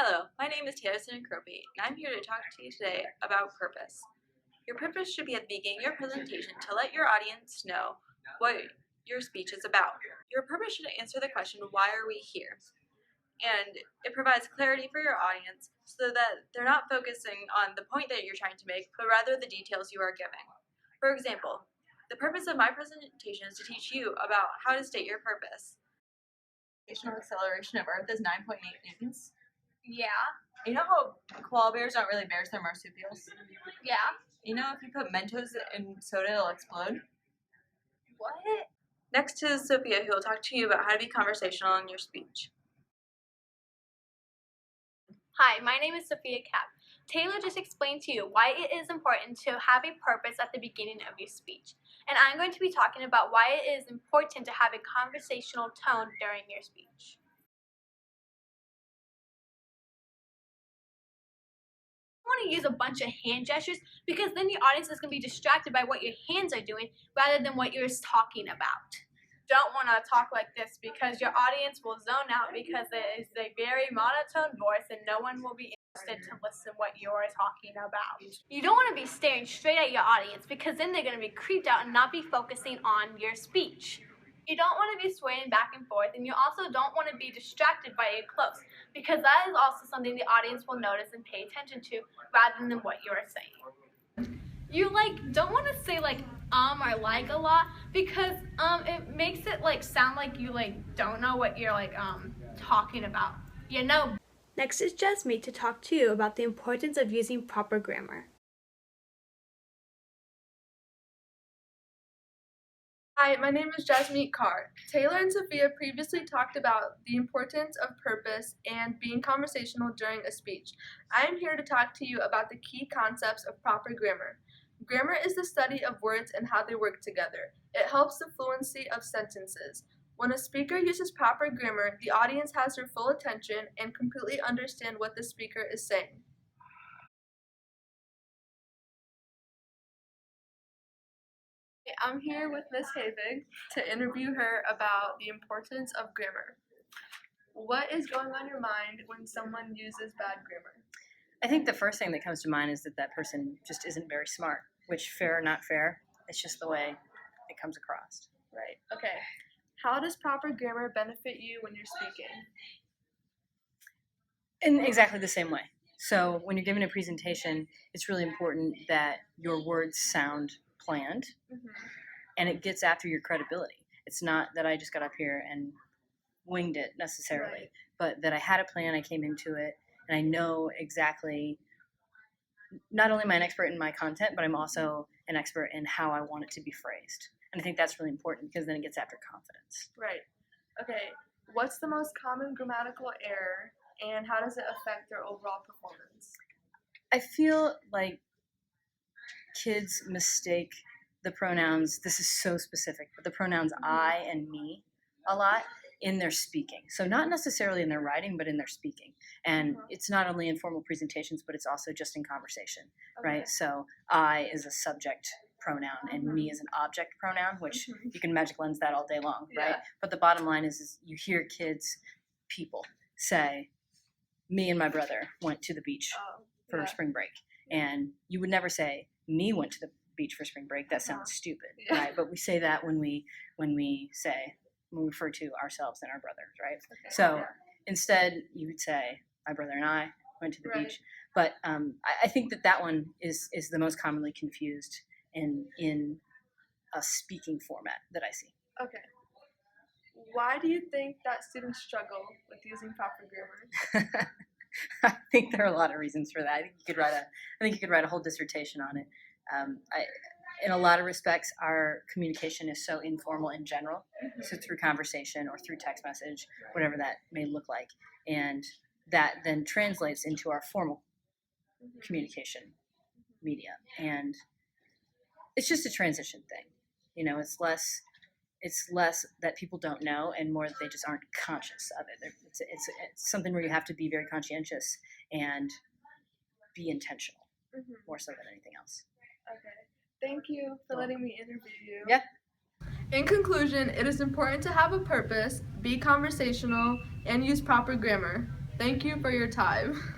Hello, my name is Taylor Crope, and I'm here to talk to you today about purpose. Your purpose should be at the beginning of your presentation to let your audience know what your speech is about. Your purpose should answer the question, why are we here? And it provides clarity for your audience so that they're not focusing on the point that you're trying to make, but rather the details you are giving. For example, the purpose of my presentation is to teach you about how to state your purpose. Gravitational acceleration of Earth is 9.8 newtons. Yeah. You know how koala bears aren't really bears, they're marsupials? Yeah. You know if you put Mentos in soda, it'll explode? What? Next is Sophia, who will talk to you about how to be conversational in your speech. Hi, my name is Sophia Kapp. Taylor just explained to you why it is important to have a purpose at the beginning of your speech. And I'm going to be talking about why it is important to have a conversational tone during your speech. Want to use a bunch of hand gestures because then your audience is going to be distracted by what your hands are doing rather than what you're talking about. Don't want to talk like this because your audience will zone out because it is a very monotone voice and no one will be interested to listen what you're talking about. You don't want to be staring straight at your audience because then they're going to be creeped out and not be focusing on your speech. You don't want to be swaying back and forth, and you also don't want to be distracted by your clothes because that is also something the audience will notice and pay attention to rather than what you're saying. You don't want to say or like a lot because it makes it sound like you don't know what you're talking about. You know. Next is Jasmine to talk to you about the importance of using proper grammar. Hi, my name is Jasmine Carr. Taylor and Sophia previously talked about the importance of purpose and being conversational during a speech. I am here to talk to you about the key concepts of proper grammar. Grammar is the study of words and how they work together. It helps the fluency of sentences. When a speaker uses proper grammar, the audience has their full attention and completely understand what the speaker is saying. I'm here with Miss Havig to interview her about the importance of grammar. What is going on your mind when someone uses bad grammar? I think the first thing that comes to mind is that that person just isn't very smart, which fair or not fair, it's just the way it comes across. Right, okay. How does proper grammar benefit you when you're speaking? In exactly the same way. So when you're giving a presentation, it's really important that your words sound planned and it gets after your credibility. It's not that I just got up here and winged it necessarily, but that I had a plan, I came into it, and I know exactly, not only am I an expert in my content, but I'm also an expert in how I want it to be phrased. And I think that's really important because then it gets after confidence. Right. Okay, what's the most common grammatical error and how does it affect their overall performance? I feel like kids mistake the pronouns, this is so specific, but the pronouns I and me a lot in their speaking. So not necessarily in their writing, but in their speaking. And it's not only in formal presentations, but it's also just in conversation, right? So I is a subject pronoun and me is an object pronoun, which you can magic lens that all day long, right? But the bottom line is you hear people say, me and my brother went to the beach for spring break. And you would never say, me went to the beach for spring break. That sounds stupid, right? But we say that when we refer to ourselves and our brothers, right? Okay. So instead, you would say, my brother and I went to the beach. But I think that one is the most commonly confused in a speaking format that I see. Okay. Why do you think that students struggle with using proper grammar? I think there are a lot of reasons for that. I think you could write a whole dissertation on it. In a lot of respects, our communication is so informal in general, so through conversation or through text message, whatever that may look like, and that then translates into our formal communication media. And it's just a transition thing. You know, it's less that people don't know and more that they just aren't conscious of it. It's something where you have to be very conscientious and be intentional more so than anything else. Okay. Thank you for letting me interview you. Yeah. In conclusion, it is important to have a purpose, be conversational, and use proper grammar. Thank you for your time.